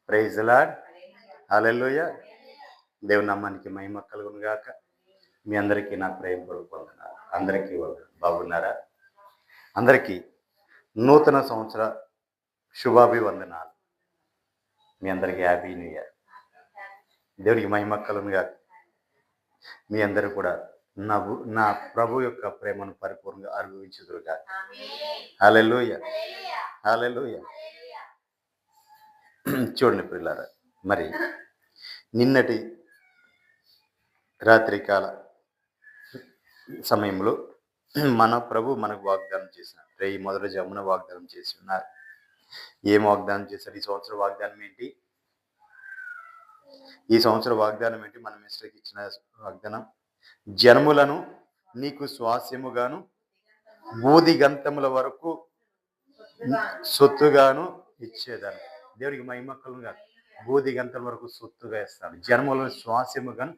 Praise the lord. హల్లెలూయా. దేవుని నామానికి మహిమ కలుగును గాక. మీ అందరికీ నా ప్రేమపూర్వక వందనాలు. అందరికీ బాగున్నారా? అందరికీ నూతన సంవత్సర శుభాభివందనాలు. మీ అందరికీ హ్యాపీ న్యూ ఇయర్. దేవునికి మహిమ కలుగును గాక. మీ అందరూ కూడా నా ప్రభు యొక్క ప్రేమను పరిపూర్ణంగా అనుభవించుదురు గాక. హల్లెలూయా, హల్లెలూయా. చూడండి పిల్లారా, మరి నిన్నటి రాత్రికాల సమయంలో మన ప్రభు మనకు వాగ్దానం చేసిన రేయి మొదటి జామున వాగ్దానం చేసి ఉన్నారు. ఏం వాగ్దానం చేశారు? ఈ సంవత్సరం వాగ్దానం ఏంటి? మన మిస్టర్కి ఇచ్చిన వాగ్దానం, జనములను నీకు స్వాస్యముగాను బూది గంతముల వరకు సొత్తుగాను ఇచ్చేదాను. దేవునికి మహిమ కలుగును. బూది గంటల వరకు సొత్తుగా ఇస్తాను. జన్మలను శ్వాసముగాను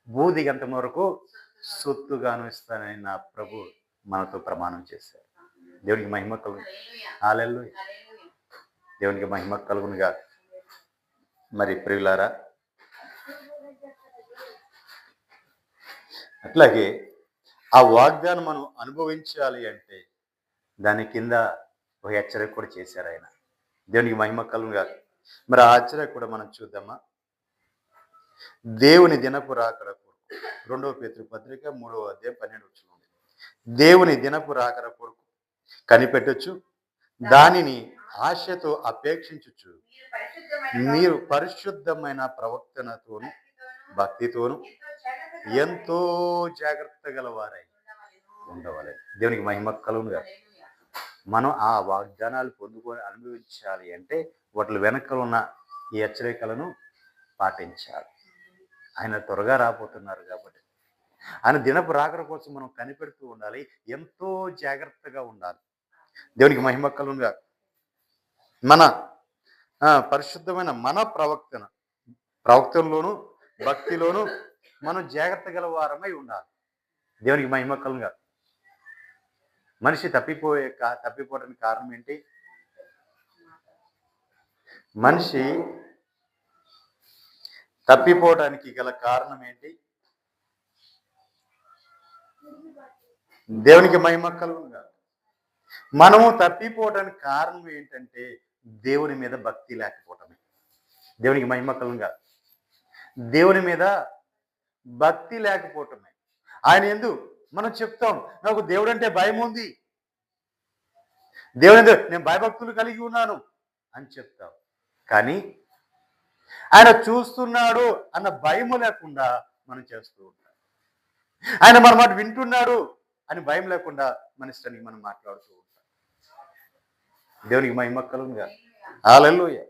బూది గంటల వరకు సొత్తుగాను ఇస్తానని నా ప్రభు మనతో ప్రమాణం చేశారు. దేవునికి మహిమ కలుగును. హల్లెలూయా. దేవునికి మహిమ కలుగునుగా. మరి ప్రియులారా, అట్లాగే ఆ వాగ్దానం మనం అనుభవించాలి అంటే దాని కింద ఒక హెచ్చరిక కూడా చేశారు ఆయన. దేవునికి మహిమ కలుగునుగా. మరి ఆ హెచ్చరిక కూడా మనం చూద్దామా? దేవుని దినపు రాకడ కొరకు 2వ పేతురు పత్రిక 3వ అధ్యాయం 12 వచనం. దేవుని దినపు రాకడ కొరకు కనిపెట్టొచ్చు, దానిని ఆశతో అపేక్షించుచు మీరు పరిశుద్ధమైన ప్రవర్తనతోను భక్తితోను ఎంతో జాగ్రత్త గలవారై ఉండవాలి. దేవునికి మహిమ కలుగునుగా. మనం ఆ వాగ్దానాలు పొందుకొని అనుభవించాలి అంటే వాటి వెనకాల ఉన్న ఈ హెచ్చరికలను పాటించాలి. ఆయన త్వరగా రాబోతున్నారు కాబట్టి ఆయన దినపు రాకడ కోసం మనం కనిపెడుతూ ఉండాలి, ఎంతో జాగ్రత్తగా ఉండాలి. దేవునికి మహిమ కలుగునుగా. మన పరిశుద్ధమైన మన ప్రవక్తలోను భక్తిలోను మనం జాగ్రత్త గల వారమై ఉండాలి. దేవునికి మహిమ కలుగునుగా. మనిషి తప్పిపోవడానికి కారణం ఏంటి? మనిషి తప్పిపోవడానికి గల కారణం ఏంటి? దేవునికి మహిమ కలుగునుగా. మనము తప్పిపోవడానికి కారణం ఏంటంటే దేవుని మీద భక్తి లేకపోవటమే. దేవునికి మహిమ కలుగునుగా. దేవుని మీద భక్తి లేకపోవటమే. ఆయన యందు మనం చెప్తాం, నాకు దేవుడు అంటే భయం ఉంది, దేవుడు నేను భయభక్తులు కలిగి ఉన్నాను అని చెప్తాం. కానీ ఆయన చూస్తున్నాడు అన్న భయము లేకుండా మనం చేస్తూ ఉంటాం. ఆయన మన మాట వింటున్నాడు అని భయం లేకుండా మన ఇష్టానికి మనం మాట్లాడుతూ ఉంటాం. దేవునికి మహిమ కలుగునుగా. హల్లెలూయా.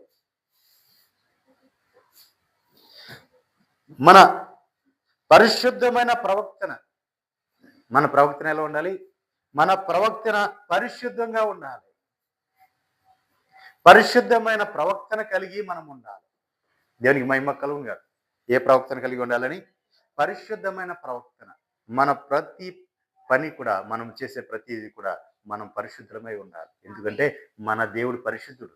మన పరిశుద్ధమైన మన ప్రవక్తన ఎలా ఉండాలి? మన ప్రవక్తన పరిశుద్ధంగా ఉండాలి. పరిశుద్ధమైన ప్రవక్తన కలిగి మనం ఉండాలి. దేవునికి మహిమ కలుగునుగా. ఏ ప్రవక్తన కలిగి ఉండాలని? పరిశుద్ధమైన ప్రవక్తన. మన ప్రతి పని కూడా, మనం చేసే ప్రతిదీ కూడా మనం పరిశుద్ధమై ఉండాలి. ఎందుకంటే మన దేవుడు పరిశుద్ధుడు.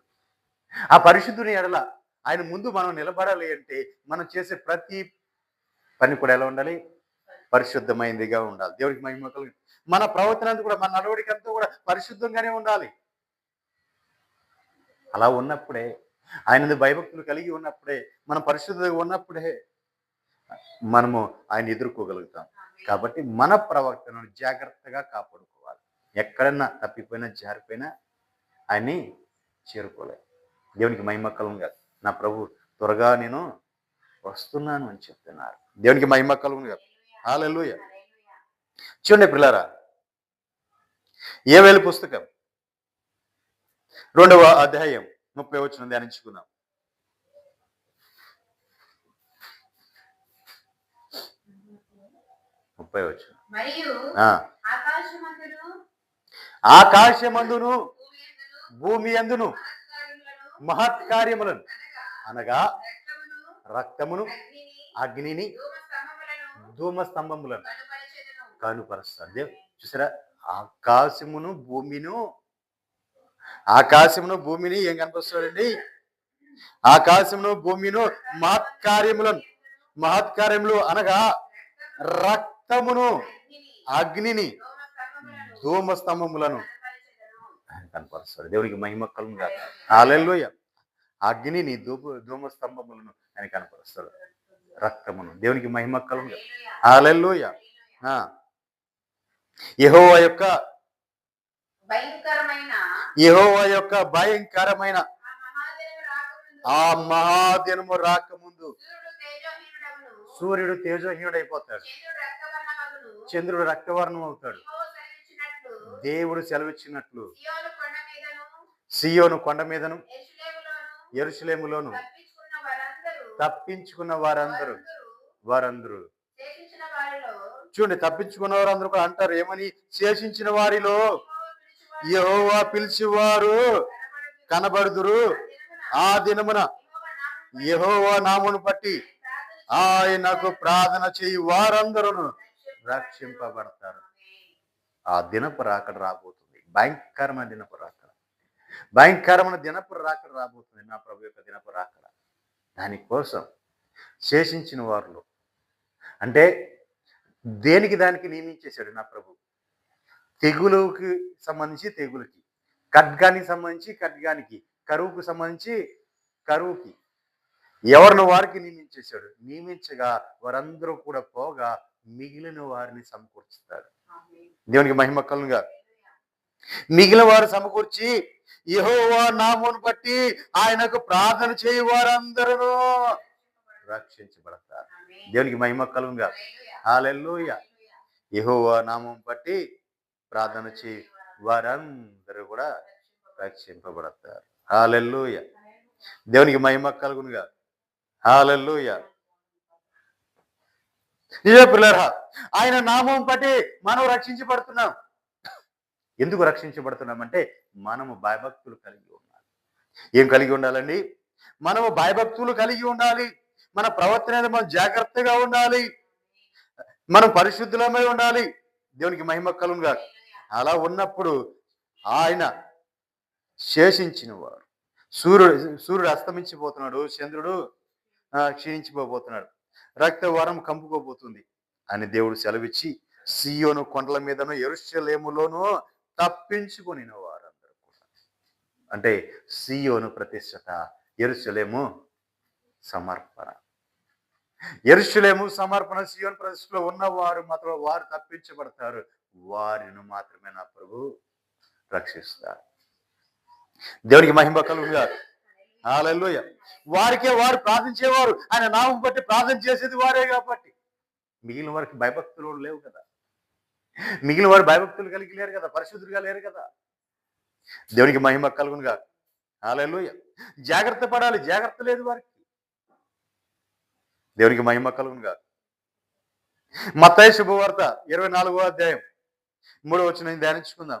ఆ పరిశుద్ధుని ఎడల ఆయన ముందు మనం నిలబడాలి అంటే మనం చేసే ప్రతి పని కూడా ఎలా ఉండాలి? పరిశుద్ధమైనదిగా ఉండాలి. దేవుడికి మహిమ కలుగు. మన ప్రవర్తన అంతా కూడా, మన నడవడిక అంతా కూడా పరిశుద్ధంగానే ఉండాలి. అలా ఉన్నప్పుడే, ఆయన భయభక్తులు కలిగి ఉన్నప్పుడే, మనం పరిశుద్ధంగా ఉన్నప్పుడే మనము ఆయన ఎదుర్కోగలుగుతాం. కాబట్టి మన ప్రవర్తనను జాగ్రత్తగా కాపాడుకోవాలి. ఎక్కడన్నా తప్పిపోయినా జారిపోయినా ఆయన్ని చేరుకోలేదు. దేవునికి మహిమ కలుగునుగా. నా ప్రభు త్వరగా నేను వస్తున్నాను అని చెప్తున్నారు. దేవునికి మహిమ కలుగునుగా. హల్లెలూయా. చూడండి పిల్లారా, యోవేలు పుస్తకం 2వ అధ్యాయం 30వ వచనం ధ్యానించుకుందాం. ఆకాశమందును భూమి యందును మహత్కార్యములను అనగా రక్తమును అగ్నిని ధూమస్తంభములను కనుపరుస్తాడు. చూసారా? ఆకాశమును భూమిని ఏం కనిపిస్తాడండి? ఆకాశమును భూమిను మహత్కార్యములు అనగా రక్తమును అగ్నిని ధూమ స్తంభములను కనపరుస్తాడు. దేవునికి మహిమ కలుగును గాక. హల్లెలూయ. అగ్నిని ధూమ స్తంభములను ఆయన కనపరుస్తాడు. రక్తమును. దేవునికి మహిమ కలుగును గాక. హల్లెలూయ. యెహోవా యొక్క భయంకరమైన ఆ మహాదినము రాకముందు సూర్యుడు తేజోహీనుడైపోతాడు, చంద్రుడు రక్తవర్ణం అవుతాడు. దేవుడు సెలవిచ్చినట్లు సియోను కొండ మీదను యెరూషలేములోను తప్పించుకున్న వారందరూ చూడండి, తప్పించుకున్న వారందరూ కూడా అంటారు ఏమని? శేషించిన వారిలో యెహోవా పిలిచివారు కనబడుదురు. ఆ దినమున యెహోవా నామమును బట్టి ఆయనకు ప్రార్థన చేయి వారందరూ రక్షింపబడతారు. ఆ దినపు రాకడ రాబోతుంది. భయంకరమైన దినపు రాకడ రాబోతుంది. నా ప్రభు యొక్క దినపు రాకడ. దానికోసం శేషించిన వారిలో అంటే దేనికి దానికి నియమించేశాడు నా ప్రభు. తెగులుకి సంబంధించి తెగులుకి, ఖడ్గానికి సంబంధించి ఖడ్గానికి, కరువుకు సంబంధించి కరువుకి ఎవరిని వారికి నియమించేశాడు. నియమించగా వారందరూ కూడా పోగా మిగిలిన వారిని సమకూర్చుతాడు. దేవునికి మహిమ కలుగును గాక. మిగిలిన వారు సమకూర్చి యెహోవా నామమును బట్టి ఆయనకు ప్రార్థన చేయి వారందరూ రక్షించబడతారు. దేవునికి మహిమ కలుగును గాక. హల్లెలూయా. యెహోవా నామం బట్టి ప్రార్థన చేయి వారందరూ కూడా రక్షింపబడతారు. హల్లెలూయా. దేవునికి మహిమ కలుగును గాక. హల్లెలూయా. నిజమే పిల్లరా, ఆయన నామం బట్టి మనం రక్షించబడుతున్నాం. ఎందుకు రక్షించబడుతున్నామంటే మనము భయభక్తులు కలిగి ఉండాలి. ఏం కలిగి ఉండాలండి? మనము భయభక్తులు కలిగి ఉండాలి. మన ప్రవర్తన అనేది మనం జాగ్రత్తగా ఉండాలి. మనం పరిశుద్ధులమై ఉండాలి. దేవునికి మహిమ కలుగును గాక. అలా ఉన్నప్పుడు ఆయన శేషించిన వారు, సూర్యుడు అస్తమించిపోతున్నాడు, చంద్రుడు క్షీణించిపోతున్నాడు, రక్తవరం కంపుకోబోతుంది అని దేవుడు సెలవిచ్చి సియోను కొండల మీదను యెరూషలేములోను తప్పించుకొని వారందరూ కూడా, అంటే సియోను ప్రతిష్టత, యెరూషలేము సమర్పణ. సియోను ప్రతిష్టలో ఉన్నవారు మాత్రం వారు తప్పించబడతారు. వారిని మాత్రమే నా ప్రభు రక్షిస్తారు. దేవునికి మహిమ కలుగును గాక. హల్లెలూయా. వారికే వారు ప్రార్థించేవారు, ఆయన నామం బట్టి ప్రార్థన చేసేది వారే కాబట్టి. మిగిలిన వారికి భయభక్తులు లేవు కదా. మిగిలిన వారు భయభక్తులు కలిగి లేరు కదా, పరిశుద్ధులుగా లేరు కదా. దేవునికి మహిమ కలుగును గాక. హల్లెలూయా. జాగ్రత్త పడాలి, జాగ్రత్త లేదు వారికి. దేవునికి మహిమ కలుగును గాక. మత్తయి శుభవార్త 24వ అధ్యాయం 3వ వచనం ధ్యానించుకుందాం.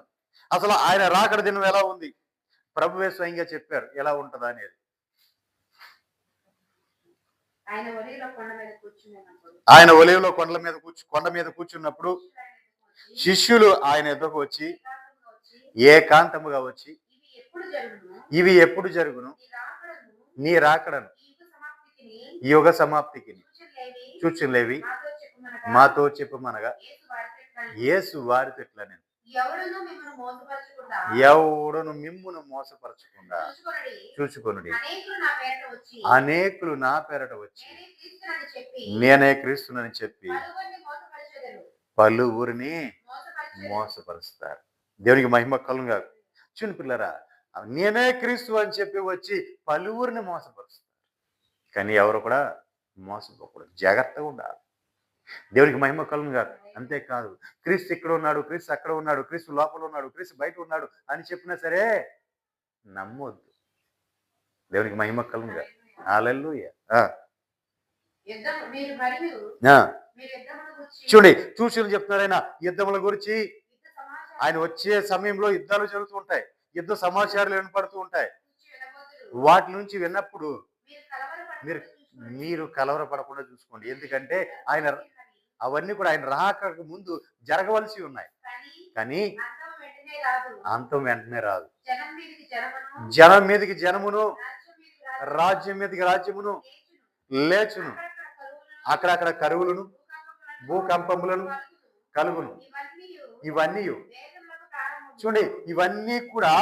అసలు ఆయన రాకడ దినం ఎలా ఉంది? ప్రభువే స్వయంగా చెప్పారు ఎలా ఉంటదా అనేది. ఆయన ఒలీవలో కొండ మీద కూర్చున్నప్పుడు శిష్యులు ఆయన ఎదురుకు వచ్చి ఏకాంతముగా వచ్చి, ఇవి ఎప్పుడు జరుగును? నీ రాకడను యుగ సమాప్తికి చూచులేవి మాతో చెప్పమనగా యేసు వారితో ఇట్లా, నేను ఎవడును మిమ్మును మోసపరచకుండా చూచుకొనుడి. అనేకులు నా పేరట వచ్చి నేనే క్రీస్తునని చెప్పి పలువురిని మోసపరుస్తారు. దేవునికి మహిమ కలుగును గాక. చిన్న పిల్లరా, నేనే క్రీస్తు అని చెప్పి వచ్చి పలువురిని మోసపరుస్తారు. కానీ ఎవరు కూడా మోసపోకూడదు, జాగ్రత్తగా ఉండాలి. దేవునికి మహిమ కలుగును గాక. అంతేకాదు, క్రీస్తు ఇక్కడ ఉన్నాడు, క్రీస్తు అక్కడ ఉన్నాడు, క్రీస్తు లోపల ఉన్నాడు, క్రీస్తు బయట ఉన్నాడు అని చెప్పినా సరే నమ్మొద్దు. దేవునికి మహిమ కలుగును గాక. హల్లెలూయా. చూడండి, చూసి చెప్తున్నాడు ఆయన యుద్ధముల గురించి. ఆయన వచ్చే సమయంలో యుద్ధాలు జరుగుతూ ఉంటాయి, యుద్ధ సమాచారాలు వినపడుతూ ఉంటాయి. వాటి నుంచి విన్నప్పుడు మీరు కలవరపడకుండా చూసుకోండి. ఎందుకంటే అవన్నీ కూడా ఆయన రాక ముందు జరగవలసి ఉన్నాయి. కానీ అంతం వెంటనే రాదు. జనం మీదకి జనమును, రాజ్యం మీదకి రాజ్యమును లేచును. అక్కడక్కడ కరువులను భూకంపములను కలుగును. ఇవన్నీ చూడండి, ఇవన్నీ కూడా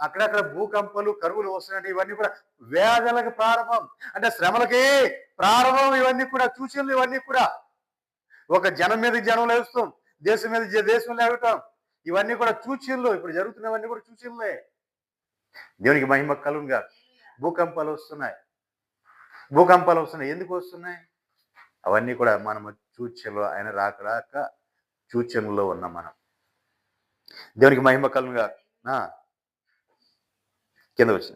అక్కడక్కడ భూకంపాలు కరువులు వస్తున్నాయి. ఇవన్నీ కూడా వేదనలకు ప్రారంభం, అంటే శ్రమలకి ప్రారంభం. ఇవన్నీ కూడా సూచనలు. ఇవన్నీ కూడా ఒక జనం మీద జనం లేస్తాం, దేశం మీద దేశం లేవటం, ఇవన్నీ కూడా సూచనలు. ఇప్పుడు జరుగుతున్నవన్నీ కూడా సూచనలే. దేవునికి మహిమ కలుగుగా. భూకంపాలు వస్తున్నాయి. ఎందుకు వస్తున్నాయి? అవన్నీ కూడా మనము సూచనలు. ఆయన రాక సూచనలో ఉన్నాం మనం. దేవునికి మహిమ కలుగుగా. కింద వచ్చిన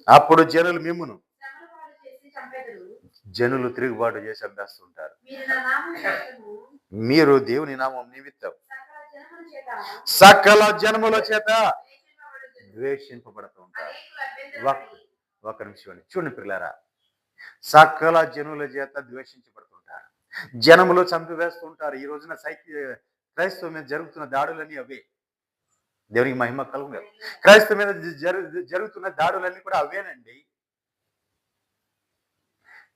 అప్పుడు జనులు మిమ్మును జనులు తిరుగుబాటు చేసి చంపేస్తుంటారు. మీరు దేవుని నామం నిమిత్తం సకల జనముల చేత ద్వేషింపబడుతూ ఉంటారు. ఒక నిమిషం చూడండి పిల్లారా, సకల జనుల చేత ద్వేషించబడుతుంటారు. జనములు చంపివేస్తుంటారు. ఈ రోజున క్రైస్తవ మీద జరుగుతున్న దాడులన్నీ అవే. దేవునికి మహిమ కలుగుగా. క్రైస్తవ మీద జరుగుతున్న దాడులన్నీ కూడా అవేనండి.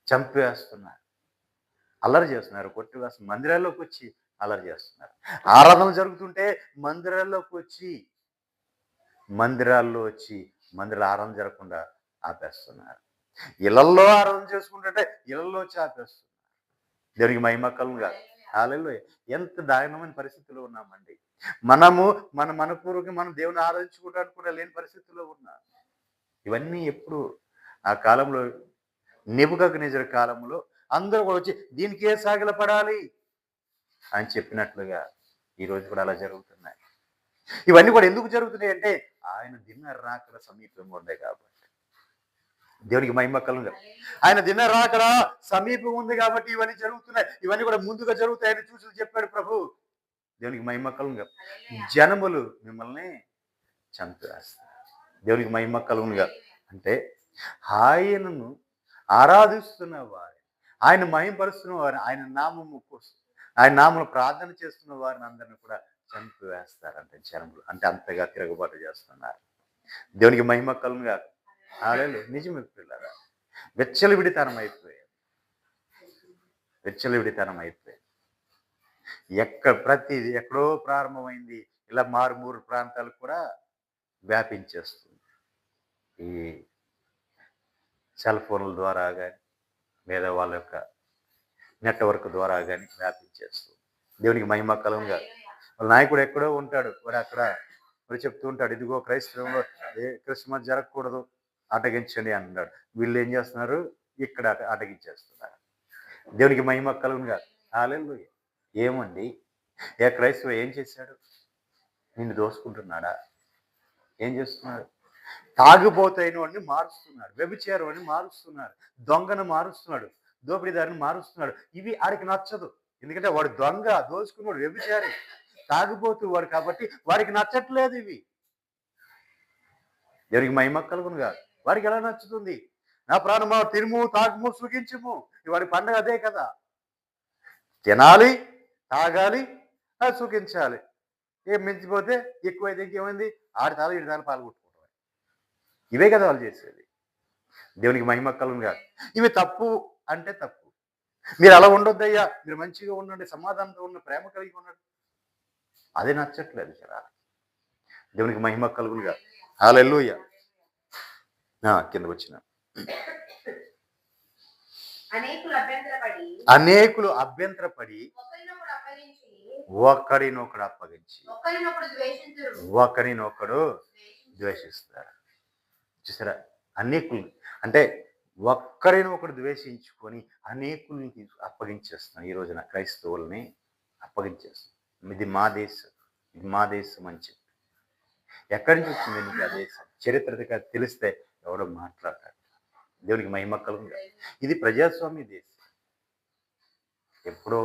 చంపేస్తున్నారు, అల్లరి చేస్తున్నారు, కొట్టివేస్తున్నారు. మందిరాల్లోకి వచ్చి అల్లరి చేస్తున్నారు. ఆరాధన జరుగుతుంటే మందిరాల్లో వచ్చి మందిరాల ఆరాధన జరగకుండా ఆపేస్తున్నారు. ఇళ్లల్లో ఆరాధన చేసుకుంటుంటే ఇళ్లలో వచ్చి ఆపేస్తున్నారు. దేవునికి మహిమ కలుగుగా. హల్లెలూయా. ఎంత దారుణమైన పరిస్థితిలో ఉన్నామండి. మనపూర్వకంగా మనం దేవుని ఆరాధించుకోవడానికి కూడా లేని పరిస్థితుల్లో ఉన్నాం. ఇవన్నీ ఎప్పుడు ఆ కాలంలో నెబుకద్నెజరు కాలంలో అందరూ కూడా వచ్చి దీనికే సాగిలపడాలి అని చెప్పినట్లుగా ఈరోజు కూడా అలా జరుగుతున్నాయి. ఇవన్నీ కూడా ఎందుకు జరుగుతున్నాయి అంటే ఆయన దిన రాకడ సమీపంగా ఉంది కాబట్టి. దేవునికి మహిమ కలుగుగా. ఆయన దిన రాకడ సమీపం ఉంది కాబట్టి ఇవన్నీ జరుగుతున్నాయి. ఇవన్నీ కూడా ముందుగా జరుగుతాయని చూసి చెప్పాడు ప్రభు. దేవునికి మహిమ కలుగుగా. జనములు మిమ్మల్ని చంపేస్తారు. దేవునికి మహిమ కలుగుగా. అంటే ఆయనను ఆరాధిస్తున్న వారు, ఆయన మహిమపరుస్తున్న వారు, ఆయన నామము ప్రార్థన చేస్తున్న వారిని అందరిని కూడా చంపివేస్తారంటే జనములు. అంటే అంతగా తిరుగుబాటు చేస్తున్నారు. దేవునికి మహిమ కలుగుగా. హల్లెలూయా. నిజమే పిల్లరా, విచ్చలవిడితనం అయిపోయింది. ప్రతిది ఎక్కడో ప్రారంభమైంది, ఇలా మారుమూరు ప్రాంతాలకు కూడా వ్యాపించేస్తుంది. ఈ సెల్ ఫోన్ల ద్వారా కానీ లేదా వాళ్ళ యొక్క నెట్వర్క్ ద్వారా కానీ వ్యాపించేస్తుంది. దేవునికి మహిమ కలుగుగా. వాళ్ళ నాయకుడు ఎక్కడో ఉంటాడు, వాడు అక్కడ చెప్తూ ఉంటాడు, ఇదిగో క్రైస్తవంలో క్రిస్మస్ జరగకూడదు, అటగించండి అంటున్నాడు. వీళ్ళు ఏం చేస్తున్నారు? ఇక్కడ అటగించేస్తున్నారు. దేవునికి మహిమ కలుగుగా. హల్లెలూయా. ఏమండి, క్రైస్తవ ఏం చేశాడు? నిన్ను దోసుకుంటున్నాడా? ఏం చేస్తున్నాడు? తాగుబోతైన వాడిని మారుస్తున్నాడు, వ్యభిచారాన్ని మారుస్తున్నాడు, దొంగను మారుస్తున్నాడు, దోపిడీదారిని మారుస్తున్నాడు. ఇవి ఆడికి నచ్చదు. ఎందుకంటే వాడు దొంగ, దోచుకున్నాడు, వ్యభిచారి, తాగుబోతు వాడు కాబట్టి వాడికి నచ్చట్లేదు ఇవి. దేవునికి మహిమ కలుగునుగా. వాడికి ఎలా నచ్చుతుంది? నా ప్రాణమా తినుము, తాగుము, సుఖించుము. వాడి పండుగ అదే కదా. తినాలి, తాగాలి, సుఖించాలి. ఏం మించిపోతే ఎక్కువైతే ఇంకేమైంది? ఆడితాలు ఈడితాలు పాల్గొట్టుకుంటాం. ఇవే కదా వాళ్ళు చేసేది. దేవునికి మహిమ కలుగునుగా. ఇవి తప్పు అంటే తప్పు. మీరు అలా ఉండొద్దయ్యా, మీరు మంచిగా ఉండండి, సమాధానంతో ఉన్న, ప్రేమ కలిగి ఉండండి. అది నచ్చట్లేదు కదా. దేవునికి మహిమ కలుగునుగా. హల్లెలూయా. కిందకు వచ్చిన అనేకులు అభ్యంతరపడి ఒకరినొకడు అప్పగించి ఒకరినొకడు ద్వేషిస్తారు. చూసారా? అనేకులు అంటే ఒక్కరినొకడు ద్వేషించుకొని అనేకుల్ని అప్పగించేస్తున్నాం. ఈ రోజున క్రైస్తవుల్ని అప్పగించేస్తున్నాం. ఇది మా దేశం అని చెప్పి. ఎక్కడి నుంచి వచ్చింది నీకు ఆ దేశం? చరిత్రగా తెలిస్తే ఎవడో మాట్లాడతాడు. దేవునికి మహిమ కలుగుగా. ఇది ప్రజాస్వామ్య దేశం. ఎప్పుడో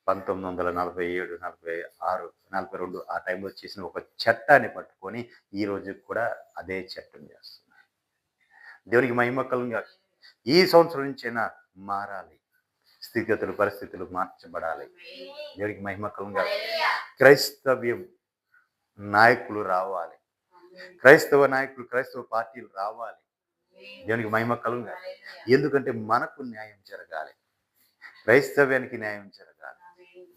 1947, 46, 42 ఆ టైంలో చేసిన ఒక చట్టాన్ని పట్టుకొని ఈ రోజు కూడా అదే చట్టం చేస్తున్నారు. దేవునికి మహిమ కలుగుగా. ఈ సంవత్సరం నుంచైనా మారాలి, స్థితిగతులు, పరిస్థితులు మార్చబడాలి. దేవునికి మహిమ కలుగుగా. క్రైస్తవ్యం నాయకులు రావాలి. క్రైస్తవ నాయకులు, క్రైస్తవ పార్టీలు రావాలి. దేవునికి మహిమ కలుగుగా. ఎందుకంటే మనకు న్యాయం జరగాలి, క్రైస్తవ్యానికి న్యాయం జరగాలి.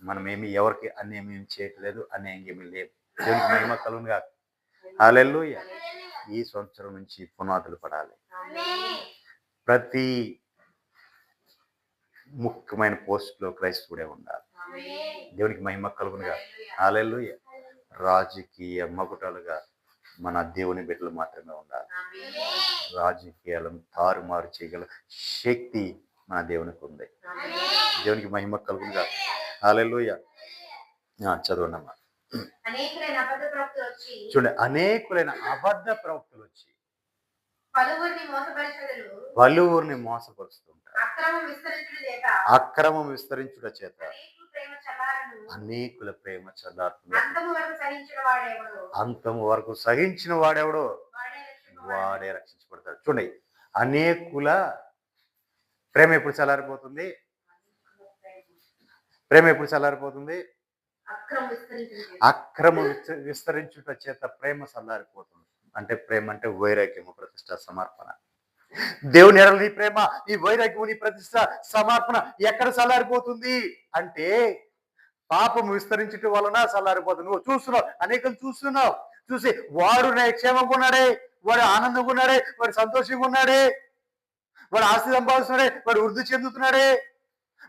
మనమేమి ఎవరికి అన్యాయం ఏమి చేయట్లేదు, అన్యాయం ఏమీ లేవు. దేవునికి మహిమ కలుగుగా. హల్లెలూయా. ఈ సంవత్సరం నుంచి పునాదులు పడాలి. ప్రతి ముఖ్యమైన పోస్టులో క్రైస్తవుడే ఉండాలి. దేవునికి మహిమ కలుగునుగా. హల్లెలూయా. రాజకీయ మగుటలుగా మన దేవుని బిడ్డలు మాత్రమే ఉండాలి. రాజకీయాలను తారుమారు చేయగల శక్తి మన దేవునికి ఉంది. దేవునికి మహిమ కలుగునుగా. హల్లెలూయా. చదవండమ్మా. చూడండి, అనేకులైన అబద్ధ ప్రవక్తలు వచ్చి పలువురిని మోసపరుస్తుంటారు. అక్రమం విస్తరించుట చేత అనేకుల ప్రేమ చల్లారుతుంది. అంతము వరకు సహించిన వాడెవడో వాడే రక్షించబడతాడు. చూడండి, అనేకుల ప్రేమ ఎప్పుడు చల్లారిపోతుంది? ప్రేమ ఎప్పుడు చల్లారిపోతుంది? అక్రమ విస్తరించుట చేత ప్రేమ చల్లారిపోతుంది. అంటే ప్రేమ అంటే వైరాగ్యము, ప్రతిష్ట, సమర్పణ. దేవుని ఎడల నీ ప్రేమ, నీ వైరాగ్యము, నీ ప్రతిష్ట, సమర్పణ ఎక్కడ చల్లారిపోతుంది అంటే పాపము విస్తరించటం వలన చల్లారిపోతుంది. నువ్వు చూస్తున్నావు, అనేకం చూస్తున్నావు. చూసి వాడు క్షేమంగా ఉన్నాడే, వాడు ఆనందంగా ఉన్నాడే, వాడు సంతోషంగా ఉన్నాడే, వాడు ఆస్తి సంపాదిస్తున్నాడే, వాడు వృద్ధి చెందుతున్నాడే,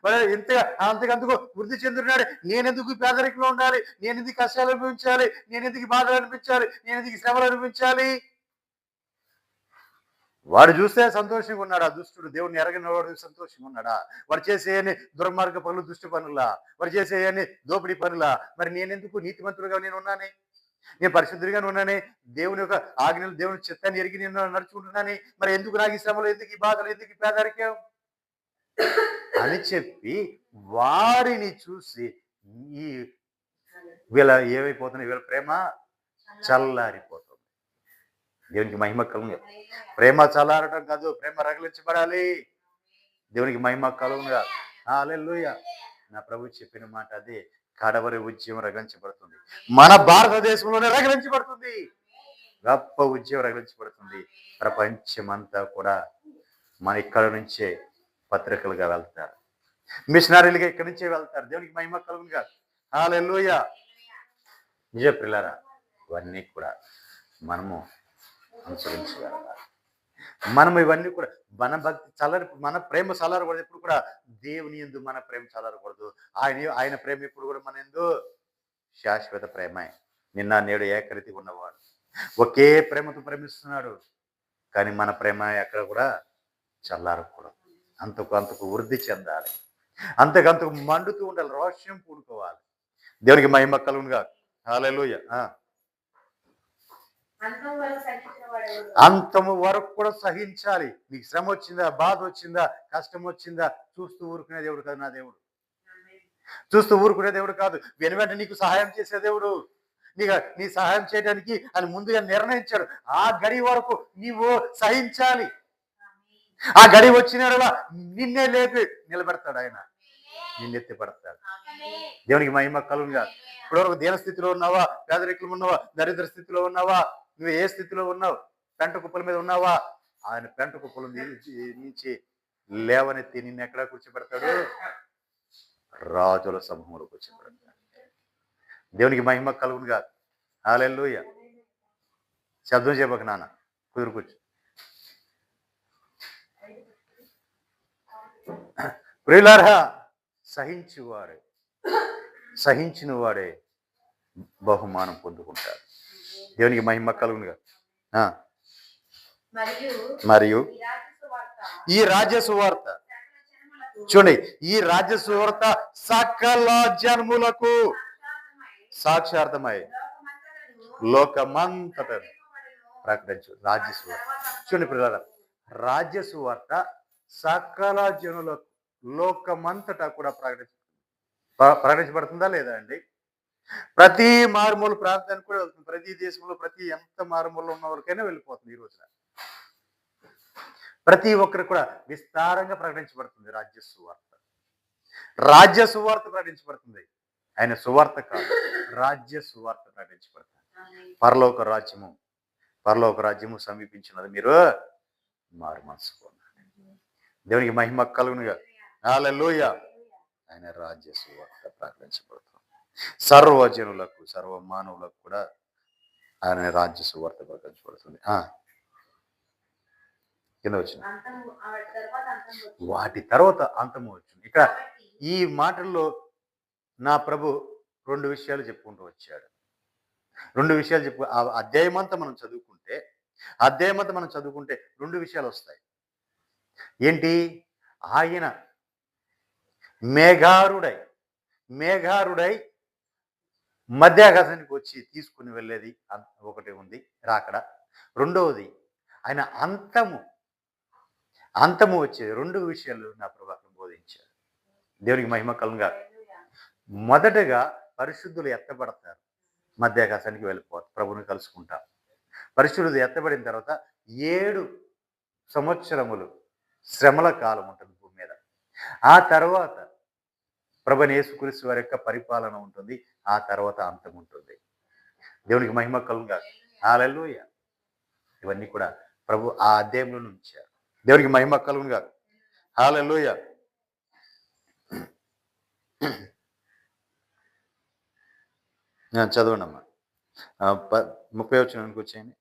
వాడు అంతకంతకు వృద్ధి చెందుతున్నాడు. నేనెందుకు పేదరికంలో ఉండాలి, నేనెందుకు కష్టాలు అనిపించాలి, నేనెందుకు బాధలు అనిపించాలి, నేనెందుకు శ్రమలు అనిపించాలి? వాడు చూస్తే సంతోషంగా ఉన్నాడా? దుష్టుడు, దేవుడిని ఎరగని వాడు సంతోషంగా ఉన్నాడా? వాడు చేసేయని దుర్మార్గ పనులు, దుష్టి పనులా? వాడు చేసేయని దోపిడీ పనులా? మరి నేనెందుకు నీతిమంతుడుగా నేను ఉన్నానే, నేను పరిశుద్ధుడిగా ఉన్నానే, దేవుని యొక్క ఆజ్ఞలు, దేవుని చిత్తాన్ని ఎరిగి నేను నడుచుకుంటున్నానే, మరి ఎందుకు నాకు ఈ శ్రమలు, ఎందుకు ఈ బాధలు, ఎందుకు ఈ పేదరికం అని చెప్పి వారిని చూసి ఈ వీళ్ళ ఏమైపోతున్నాయి, వీళ్ళ ప్రేమ చల్లారిపోతుంది. దేవునికి మహిమ కలుగుగా. ప్రేమ చల్లారటం కాదు, ప్రేమ రగిలించబడాలి. దేవునికి మహిమ కలుగుగా. హల్లెలూయా. నా ప్రభు చెప్పిన మాట అదే. కడవరి ఉద్యమం రగిలించబడుతుంది, మన భారతదేశంలోనే రగిలించబడుతుంది. గొప్ప ఉద్యమం రగిలించబడుతుంది. ప్రపంచమంతా కూడా మన ఇక్కడ నుంచే పత్రికలుగా వెళ్తారు, మిషనరీలుగా ఇక్కడి నుంచే వెళ్తారు. దేవునికి మహిమ కలుగుగా. హల్లెలూయా. నిజ ప్రియులారా, ఇవన్నీ కూడా మనము అనుసరించగలగాలి. మనం ఇవన్నీ కూడా మన భక్తి మన ప్రేమ చల్లారకూడదు. ఎప్పుడు కూడా దేవుని యందు మన ప్రేమ చల్లారకూడదు. ఆయన ప్రేమ ఎప్పుడు కూడా మన యందు శాశ్వత ప్రేమే. నిన్న నేడు ఏకరీతిగా ఉన్నవాడు, ఒకే ప్రేమతో ప్రేమిస్తున్నాడు. కానీ మన ప్రేమ ఎక్కడ కూడా చల్లారకూడదు. అంతకు వృద్ధి చెందాలి, అంతకు మండుతూ ఉండాలి, రోషం పూడుకోవాలి. దేవునికి మహిమ కలుగునుగా. హల్లెలూయా. అంతము వరకు కూడా సహించాలి. నీకు శ్రమ వచ్చిందా, బాధ వచ్చిందా, కష్టం వచ్చిందా, చూస్తూ ఊరుకునే దేవుడు కాదు నా దేవుడు. చూస్తూ ఊరుకునే దేవుడు కాదు. వెనువెంట నీకు సహాయం చేసే దేవుడు. నీ సహాయం చేయడానికి ఆయన ముందుగా నిర్ణయించాడు. ఆ గడి వరకు నీవు సహించాలి. ఆ గడి వచ్చిన నిన్నే లేపి నిలబెడతాడు, ఆయన నిన్నెత్తి పడతాడు. దేవునికి మహిమ కలుగుగా. ఇప్పటివరకు దీన స్థితిలో ఉన్నావా, పేదరికలు ఉన్నావా, దరిద్ర స్థితిలో ఉన్నావా, నువ్వు ఏ స్థితిలో ఉన్నావు, పెంట కుప్పల మీద ఉన్నావా, ఆయన పెంట కుప్పల నుంచి లేవనెత్తి నిన్ను ఎక్కడ కూర్చోబెడతాడు? రాజుల సమూహంలో కూర్చోబెడతాడు. దేవునికి మహిమ కలుగునుగా. హల్లెలూయా. శబ్దం చేయబోక నాన్న, కుదురు కూర్చో. ప్రియులారా, సహించిన వాడే బహుమానం పొందుకుంటాడు. దేవునికి మహిమ కలుగునుగా. మరియు ఈ రాజ్య సువార్త, చూడండి, ఈ రాజ్య సువార్త సకల జన్ములకు సాక్షార్థమై లోకమంతట ప్రకటించు. రాజ్య సువార్త చూడండి ప్రియులారా, రాజ్య సువార్త సకల జనులకు లోకమంతటా కూడా ప్రకటించబడుతుందా లేదా అండి? ప్రతి మారుమూల ప్రాంతానికి కూడా వెళ్తుంది. ప్రతి దేశంలో ఎంత మారుమూలలో ఉన్న వాళ్ళకైనా వెళ్ళిపోతుంది. ఈ రోజున ప్రతి ఒక్కరు కూడా విస్తారంగా ప్రకటించబడుతుంది రాజ్య సువార్త. రాజ్య సువార్త ప్రకటించబడుతుంది. ఆయన సువార్త కాదు, రాజ్య సువార్త ప్రకటించబడుతుంది. పరలోక రాజ్యము పరలోక రాజ్యము సమీపించినది, మీరు మారు మనసు పొందండి. దేవునికి మహిమ కలుగునుగా. హల్లెలూయా. ఆయన రాజ్య సువార్త ప్రకటించబడుతుంది సర్వజనులకు, సర్వ మానవులకు కూడా ఆయన రాజ్య సువార్త ప్రకటించబడుతుంది. కింద వచ్చిన వాటి తర్వాత అంతము వచ్చింది. ఇక్కడ ఈ మాటల్లో నా ప్రభు 2 విషయాలు చెప్పుకుంటూ వచ్చాడు. 2 విషయాలు చెప్పు. ఆ అధ్యాయమంతా మనం చదువుకుంటే 2 విషయాలు వస్తాయి. ఏంటి? ఆయన మేఘారుడై మధ్యాకాశానికి వచ్చి తీసుకుని వెళ్ళేది ఒకటి ఉంది రాకడ. రెండవది ఆయన అంతము వచ్చే 2 విషయాలు నా ప్రభావం బోధించారు. దేవునికి మహిమ కలుగుగా. మొదటగా పరిశుద్ధులు ఎత్తబడతారు, మధ్యాకాశానికి వెళ్ళిపోతారు, ప్రభుని కలుసుకుంటారు. పరిశుద్ధులు ఎత్తబడిన తర్వాత 7 సంవత్సరములు శ్రమల కాలం ఉంటుంది భూమి మీద. ఆ తర్వాత ప్రభువైన యేసుక్రీస్తు వారి యొక్క పరిపాలన ఉంటుంది. ఆ తర్వాత అంతం ఉంటుంది. దేవునికి మహిమ కలుగుగా. హల్లెలూయా. ఇవన్నీ కూడా ప్రభు ఆ అధ్యాయంలో ఉంచారు. దేవునికి మహిమ కలుగుగా. హల్లెలూయా. చదవండి అమ్మా. 30 వచనానికి వచ్చేయండి.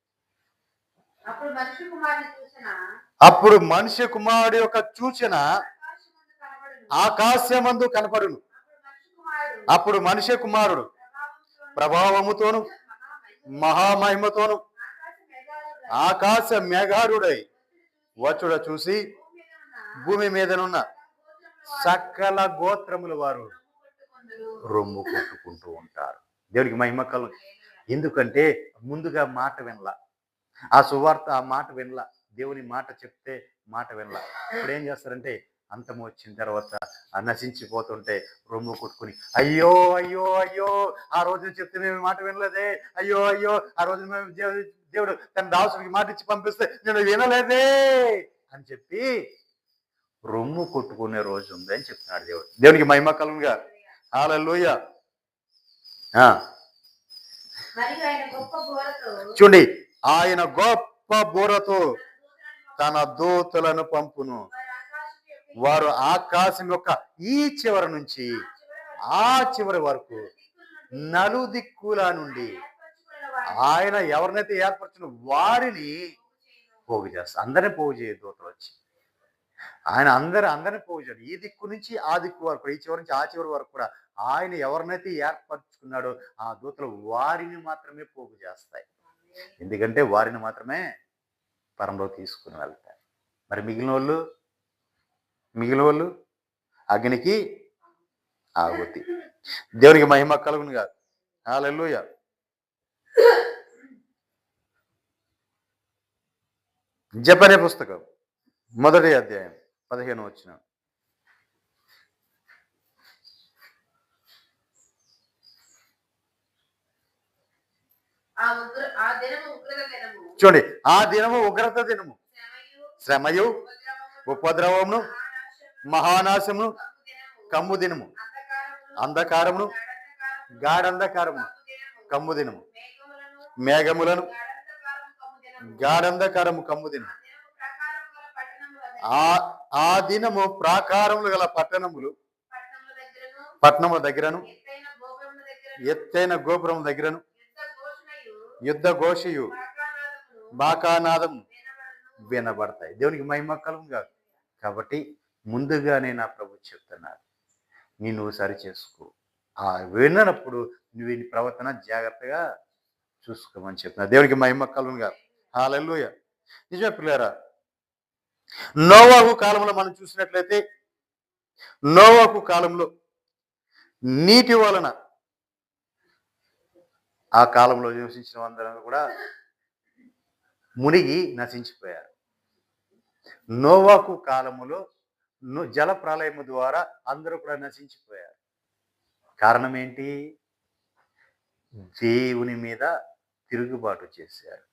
అప్పుడు మనుష్య కుమారుడు యొక్క సూచన ఆకాశమందు కనపడును. అప్పుడు మనుష్య కుమారుడు ప్రభావముతోను మహామహిమతోను ఆకాశ మేఘారుడై వచ్చుడ చూసి భూమి మీదనున్న సకల గోత్రముల వారు రొమ్ము కొట్టుకుంటూ ఉంటారు. దేవునికి మహిమ కలుగు. ఎందుకంటే ముందుగా మాట వినలా, ఆ సువార్త ఆ మాట వినలా, దేవుని మాట చెప్తే మాట వినలా. ఇప్పుడు ఏం చేస్తారంటే అంతం వచ్చిన తర్వాత నశించిపోతుంటే రొమ్ము కొట్టుకుని అయ్యో అయ్యో అయ్యో ఆ రోజున చెప్తే మేము మాట వినలేదే, అయ్యో అయ్యో ఆ రోజు మేము దేవుడు తన దాసుడికి మాట ఇచ్చి పంపిస్తే నేను వినలేదే అని చెప్పి రొమ్ము కొట్టుకునే రోజు ఉంది అని చెప్తున్నాడు దేవుడు. దేవునికి మహిమ కలుగుగా. హల్లెలూయా. చూడండి, ఆయన గొప్ప బూరతో తన దూతలను పంపును, వారు ఆకాశం యొక్క ఈ చివరి నుంచి ఆ చివరి వరకు నలుదిక్కుల నుండి ఆయన ఎవరినైతే ఏర్పరచిన వారిని పోగు చేస్తారు. అందరినీ పోగు చేయదు దూతలు వచ్చి. ఆయన అందరినీ పోగు చేయడు. ఈ దిక్కు నుంచి ఆ దిక్కు వరకు, ఈ చివరి నుంచి ఆ చివరి వరకు కూడా ఆయన ఎవరినైతే ఏర్పరచుకున్నాడో ఆ దూతలు వారిని మాత్రమే పోగు చేస్తాయి. ఎందుకంటే వారిని మాత్రమే పరంలో తీసుకుని వెళ్తారు. మరి మిగిలిన వాళ్ళు అగ్నికి ఆహుతి. దేవునికి మహిమ కలుగును కాదు. హల్లెలూయా. జెఫన్యా పుస్తకం 1వ అధ్యాయం 15వ వచనం. చూడండి, ఆ దినము ఉగ్రత దినము, శ్రమయు ఉపద్రవమును మహానాశమును కమ్ము దినము, అంధకారమును గాఢంధకారమును కమ్ము దినము, మేఘములను గాఢంధకారము కమ్ము దినము. ఆ దినము ప్రాకారములు గల పట్టణముల దగ్గరను ఎత్తైన గోపురం దగ్గరను యుద్ధ ఘోషయు బాకానాదము వినబడతాయి. దేవునికి మహిమ కలుగును కాదు. కాబట్టి ముందుగానే నా ప్రభు చెప్తున్నారు, నువ్వు సరి చేసుకో. ఆ విన్నప్పుడు నువ్వు ఈ ప్రవర్తన జాగ్రత్తగా చూసుకోమని చెప్తున్నారు. దేవునికి మహిమ కలుగును కాదు. హల్లెలూయా. నిజమే పిల్లారా, నోవాహు కాలంలో మనం చూసినట్లయితే నోవాహు కాలంలో నీటి వలన ఆ కాలంలో నివసించిన అందరూ కూడా మునిగి నశించిపోయారు. నోవాహు కాలములో జల ప్రళయము ద్వారా అందరూ కూడా నశించిపోయారు. కారణం ఏంటి? దేవుని మీద తిరుగుబాటు చేశారు,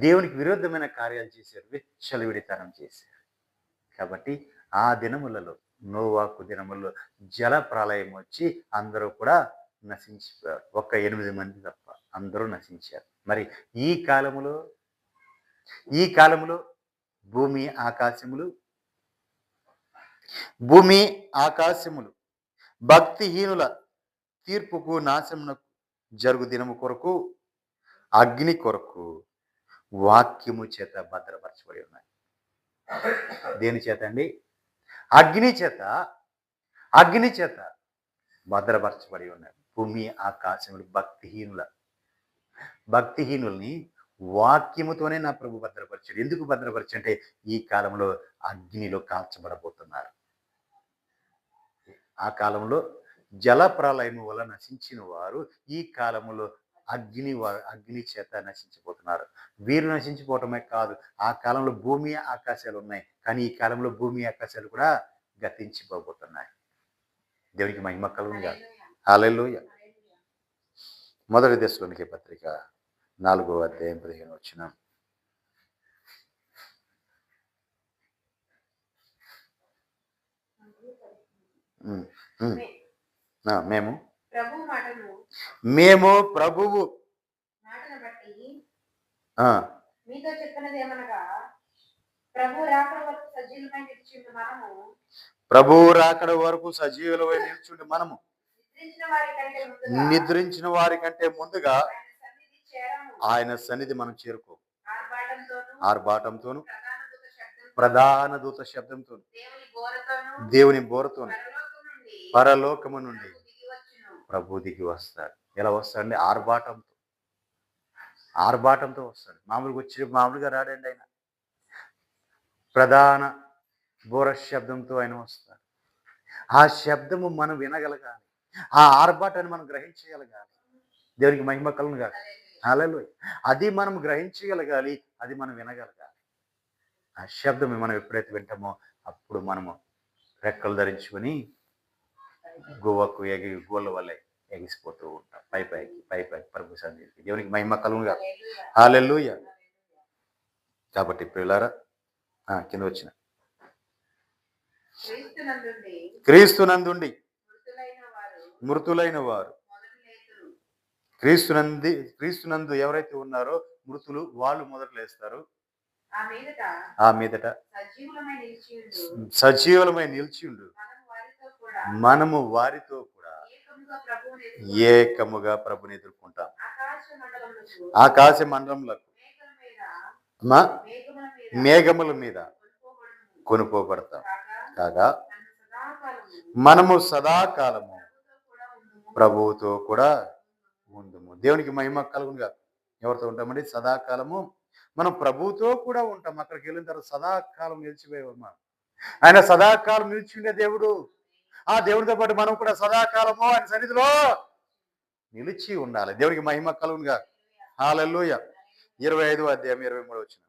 దేవునికి విరుద్ధమైన కార్యాలు చేశారు, విచ్చలవిడితనం చేశారు. కాబట్టి ఆ దినములలో, నోవాహు దినములలో జల ప్రళయం వచ్చి అందరూ కూడా నశించిపోయారు. 8 మంది తప్ప అందరూ నశించారు. మరి ఈ కాలములో ఈ కాలములో భూమి ఆకాశములు భూమి ఆకాశములు భక్తిహీనుల తీర్పుకు నాశనమునకు జరుగు దినము కొరకు అగ్ని కొరకు వాక్యము చేత భద్రపరచబడి ఉన్నాయి. దేని చేత అండి? అగ్ని చేత భద్రపరచబడి ఉన్నాయి. భూమి ఆకాశములు భక్తిహీనుల్ని వాక్యముతోనే నా ప్రభు భద్రపరిచాడు. ఎందుకు భద్రపరిచి అంటే ఈ కాలంలో అగ్నిలో కాల్చబడబోతున్నారు. ఆ కాలంలో జల ప్రళయము వల్ల నశించిన వారు ఈ కాలంలో అగ్ని చేత నశించిపోతున్నారు. వీరు నశించిపోవటమే కాదు, ఆ కాలంలో భూమి ఆకాశాలు ఉన్నాయి, కానీ ఈ కాలంలో భూమి ఆకాశాలు కూడా గతించిపోబోతున్నాయి. దేవునికి మహిమ కలుగునుగాక. హల్లెలూయా. మొదటి దశలోనికి పత్రిక 4వ అధ్యాయం 15వ వచనం. మేము ప్రభువు మీతో చెప్పినది ఏమనగా ప్రభు రాకడ వరకు సజీవులమై నిలిచుండి మనము నిద్రించిన వారి కంటే ముందుగా ఆయన సన్నిధి మనం చేరుకో. ఆర్భాటంతోను ప్రధాన దూత శబ్దంతో దేవుని బోరతోను పరలోకము నుండి ప్రభు దిగి వస్తాడు. ఎలా వస్తాడండి? ఆర్భాటంతో వస్తాడు. మామూలుగా రాడండి ఆయన. ప్రధాన బోర శబ్దంతో ఆయన వస్తాడు. ఆ శబ్దము మనం వినగలగాలి, ఆ ఆర్భాటాన్ని మనం గ్రహించగలగాలి. దేవునికి మహిమ కలుగునుగాక. హల్లెలూయా. అది మనం గ్రహించగలగాలి, అది మనం వినగలగాలి. ఆ శబ్దం మనం ఎప్పుడైతే వింటామో అప్పుడు మనము రెక్కలు ధరించుకొని గోళ్ళ వల్లే ఎగిసిపోతూ ఉంటాం. పైకి ప్రభు సన్నిధికి. దేవునికి మహిమ కలుగునుగాక. హల్లెలూయా. కాబట్టి ప్రియులారా, కింద వచ్చిన క్రీస్తునందుండి మృతులైన వారు, క్రీస్తునందు ఎవరైతే ఉన్నారో మృతులు వాళ్ళు మొదట లేస్తారు. ఆ మీదట సజీవులమై నిలిచియుండు మనము వారితో కూడా ఏకముగా ప్రభుని ఎదుర్కొంటాం. ఆకాశ మండలములకు మేఘముల మీద కొనుక్కోబడతాం. కాగా మనము సదాకాలము ప్రభువుతో కూడా ఉందుము. దేవునికి మహిమ కలుగునుగా. ఎవరితో ఉంటామండి? సదాకాలము మనం ప్రభువుతో కూడా ఉంటాం. అక్కడికి వెళ్ళిన తర్వాత సదాకాలం నిలిచిపోయేవమ్మా. ఆయన సదాకాలం నిలిచిండే దేవుడు. ఆ దేవుడితో పాటు మనం కూడా సదాకాలము ఆయన సన్నిధిలో నిలిచి ఉండాలి. దేవునికి మహిమ కలుగునుగా. హల్లెలూయా. 25వ అధ్యాయం 23వ వచనం.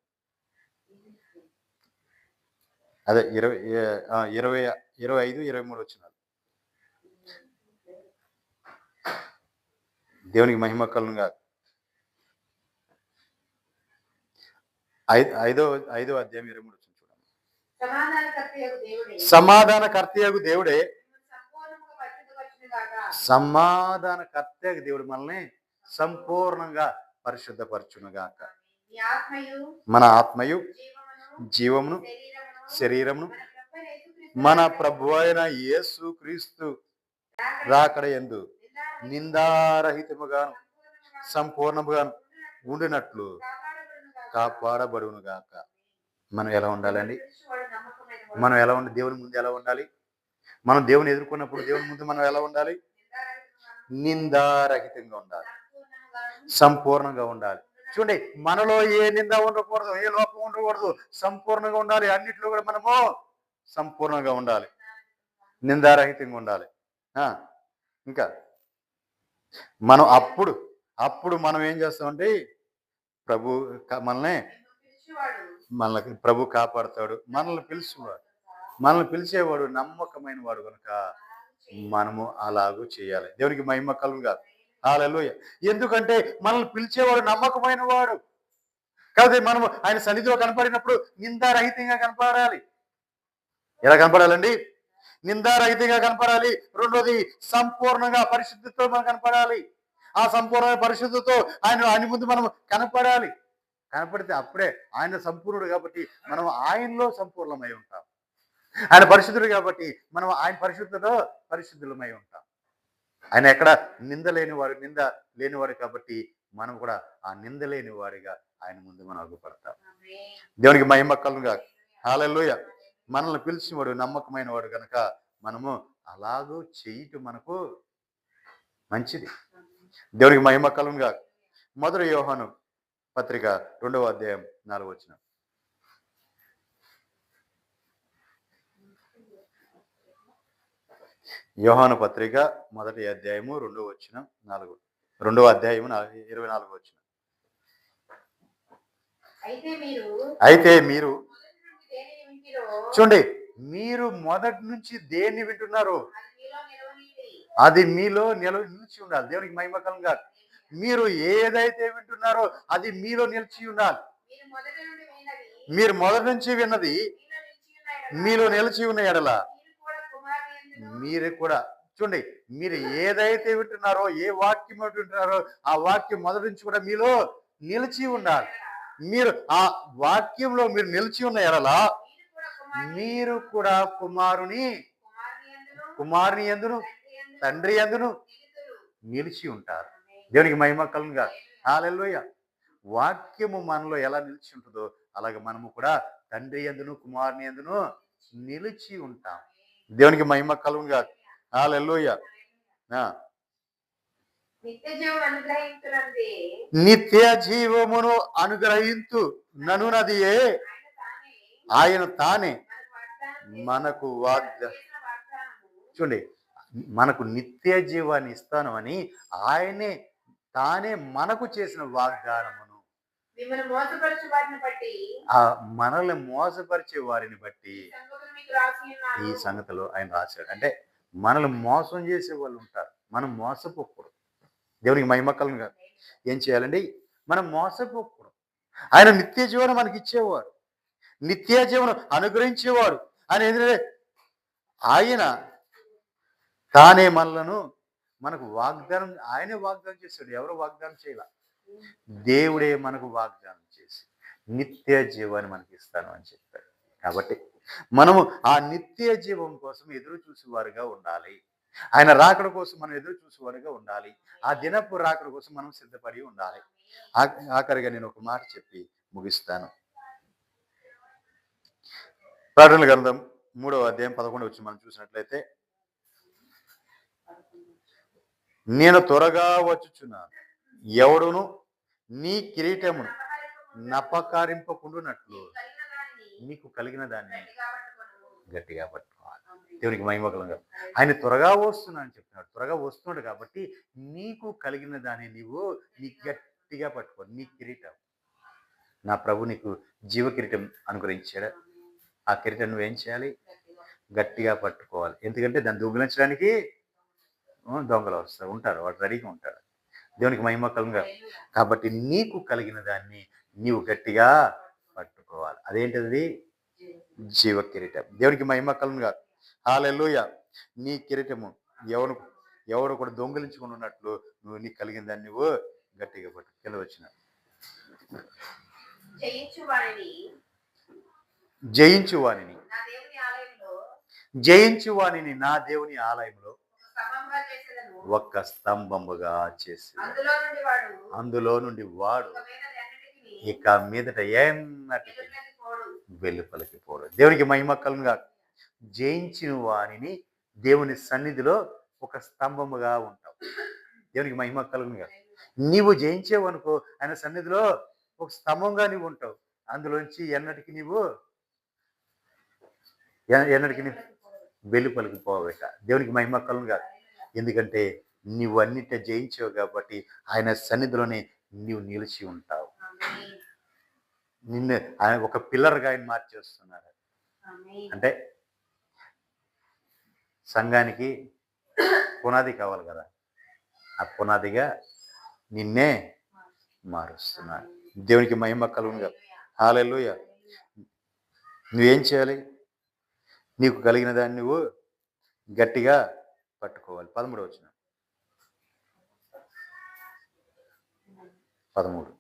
అదే 25, 23 వచనాలు. దేవునికి మహిమ కలుగునుగా. 5వ అధ్యాయం 23 వచనం చూడండి. సమాధానకర్తయగు దేవుడే దేవుడు మనల్ని సంపూర్ణంగా పరిశుద్ధపరచునుగాక. మన ఆత్మయు జీవమును శరీరమును మన ప్రభు అయిన యేసు క్రీస్తు రాకడ యందు నిందారహితముగాను సంపూర్ణముగాను ఉండినట్లు కాపాడబడునుగాక. మనం ఎలా ఉండాలండి? మనం ఎలా ఉండాలి? దేవుని ముందు ఎలా ఉండాలి? మనం దేవుని ఎదుర్కొన్నప్పుడు దేవుని ముందు మనం ఎలా ఉండాలి? నిందారహితంగా ఉండాలి, సంపూర్ణంగా ఉండాలి. చూడండి, మనలో ఏ నింద ఉండకూడదు, ఏ లోపం ఉండకూడదు, సంపూర్ణంగా ఉండాలి. అన్నిట్లో కూడా మనము సంపూర్ణంగా ఉండాలి, నిందారహితంగా ఉండాలి. ఇంకా మనం అప్పుడు మనం ఏం చేస్తామంటే మనల్ని ప్రభు కాపాడుతాడు. మనల్ని పిలిచేవాడు నమ్మకమైన వాడు కనుక మనము అలాగూ చేయాలి. దేవునికి మహిమ కలుగునుగాక. హల్లెలూయా. ఎందుకంటే మనల్ని పిలిచేవాడు నమ్మకమైన వాడు కాబట్టి మనము ఆయన సన్నిధిలో కనపడినప్పుడు నిందారహితంగా కనపడాలి. ఎలా కనపడాలండి? నిందారహితంగా కనపడాలి. రెండోది, సంపూర్ణంగా పరిశుద్ధితో మనం కనపడాలి. ఆ సంపూర్ణమైన పరిశుద్ధతో ఆయన ముందు మనం కనపడాలి. కనపడితే అప్పుడే ఆయన సంపూర్ణుడు కాబట్టి మనం ఆయనలో సంపూర్ణమై ఉంటాం. ఆయన పరిశుద్ధుడు కాబట్టి మనం ఆయన పరిశుద్ధులో పరిశుద్ధులమై ఉంటాం. ఆయన ఎక్కడ నింద లేనివాడు కాబట్టి మనం కూడా ఆ నింద లేని వాడిగా ఆయన ముందు మనం అగుపడతాం. దేవునికి మహిమ కలుగుగా. హల్లెలూయా. మనల్ని పిలిచినవాడు నమ్మకమైన వాడు కనుక మనము అలాగూ చేయటం మనకు మంచిది. దేవునికి మహిమ కలుగుగా. మొదటి యోహాను పత్రిక 2వ అధ్యాయం 4వ వచనం. యోహాను పత్రిక మొదటి అధ్యాయము 2వ వచనం 2వ అధ్యాయము 24వ వచనం. అయితే మీరు చూడండి, మీరు మొదటి నుంచి దేన్ని వింటున్నారు అది మీలో నిలిచి ఉండాలి. దేవునికి మహిమ కలుగుగా. మీరు ఏదైతే వింటున్నారో అది మీలో నిలిచి ఉండాలి. మీరు మొదటి నుంచి విన్నది మీలో నిలిచి ఉన్న ఎడల మీరు కూడా చూడండి, మీరు ఏదైతే వింటున్నారో, ఏ వాక్యం వింటున్నారో ఆ వాక్యం మొదటి నుంచి కూడా మీలో నిలిచి ఉండాలి. మీరు ఆ వాక్యంలో మీరు నిలిచి ఉన్న ఎడల మీరు కూడా కుమారుని యందును తండ్రి యందును నిలిచి ఉంటారు. దేవునికి మహిమ కలుగుగా. హల్లెలూయా. వాక్యము మనలో ఎలా నిలిచి ఉంటుందో అలాగే మనము కూడా తండ్రి యందును కుమారుని యందును నిలిచి ఉంటాం. దేవునికి మహిమ కలుగుగా. హల్లెలూయా. నిత్య జీవమును అనుగ్రహింతు ననునదియే ఆయన తానే మనకు చూడండి, మనకు నిత్య జీవాన్ని ఇస్తాను అని ఆయనే తానే మనకు చేసిన వాగ్దానమును మనల్ని మోసపరిచే వారిని బట్టి ఈ సంగతిలో ఆయన రాశాడు. అంటే మనల్ని మోసం చేసే వాళ్ళు ఉంటారు, మనం మోసపోకూడదు. దేవునికి మహిమ కలుగుగా. ఏం చేయాలండి? మనం మోసపోకూడదు. ఆయన నిత్య జీవనం మనకి ఇచ్చేవాడు, నిత్య జీవనం అనుగ్రహించేవాడు. ఆయన తానే మనకు వాగ్దానం, ఆయనే వాగ్దానం చేశాడు. ఎవరు వాగ్దానం చేయాల? దేవుడే మనకు వాగ్దానం చేసి నిత్య జీవాన్ని మనకి ఇస్తాను అని చెప్పాడు. కాబట్టి మనము ఆ నిత్య జీవం కోసం ఎదురు చూసేవారుగా ఉండాలి. ఆయన రాకడ కోసం మనం ఎదురు చూసేవారుగా ఉండాలి. ఆ దినపు రాకడ కోసం మనం సిద్ధపడి ఉండాలి. ఆఖరిగా నేను ఒక మాట చెప్పి ముగిస్తాను. ప్రకటనల గ్రంథం 3వ అధ్యాయం 11వ వచనం మనం చూసినట్లయితే, నేను త్వరగా వచ్చుచున్నాను, ఎవడును నీ కిరీటమును నపకారింపకుండునట్లు నీకు కలిగిన దాన్ని గట్టిగా పట్టుకోవాలి. దేవునికి మహిమ కలుగుగా. ఆయన త్వరగా వస్తున్నా అని చెప్తున్నాడు. త్వరగా వస్తున్నాడు కాబట్టి నీకు కలిగిన దాన్ని నీ గట్టిగా పట్టుకోవాలి. నీ కిరీటం, నా ప్రభు నీకు జీవ కిరీటం అనుగ్రహించాడు. ఆ కిరీటం నువ్వేం చేయాలి? గట్టిగా పట్టుకోవాలి. ఎందుకంటే దాన్ని దొంగిలించడానికి దొంగలు ఉంటారు, వాడు రెడీగా ఉంటాడు. దేవునికి మహిమ కలుగుగా. కాబట్టి నీకు కలిగిన దాన్ని నీవు గట్టిగా పట్టుకోవాలి. అదేంటిది? జీవ కిరీటం. దేవునికి మహిమ కలుగుగా. హల్లెలూయా. నీ కిరీటము ఎవడు కూడా దొంగిలించుకుని ఉన్నట్లు నువ్వు నీకు కలిగిన దాన్ని నువ్వు గట్టిగా పట్టు. కింద వచ్చిన జయించు వానిని నా దేవుని ఆలయంలో ఒక్క స్తంభముగా చేసి అందులో నుండి వాడు ఇక మీదట ఎన్నటికి వెలుపలికి పోడు. దేవునికి మహిమ కలుగుగా. జయించిన వానిని దేవుని సన్నిధిలో ఒక స్తంభముగా ఉంటావు. దేవునికి మహిమ కలుగుగా. నీవు జయించేవనుకో ఆయన సన్నిధిలో ఒక స్తంభంగా నీవు ఉంటావు. అందులోంచి ఎన్నటికి నీవు వెలుపలికి పోవేట. దేవునికి మహిమ కలుగుగా. ఎందుకంటే నీవు అన్నిట జయించావు కాబట్టి ఆయన సన్నిధిలోనే నీవు నిలిచి ఉంటావు. నిన్ను ఆయన ఒక పిల్లర్గా ఆయన మార్చేస్తున్నారు. అంటే సంఘానికి పునాది కావాలి కదా, ఆ పునాదిగా నిన్నే మారుస్తున్నారు. దేవునికి మహిమ కలుగుగా. హల్లెలూయా. నువ్వేం చేయాలి? నీకు కలిగిన దాన్ని నువ్వు గట్టిగా పట్టుకోవాలి. 13వ వచనం. 13.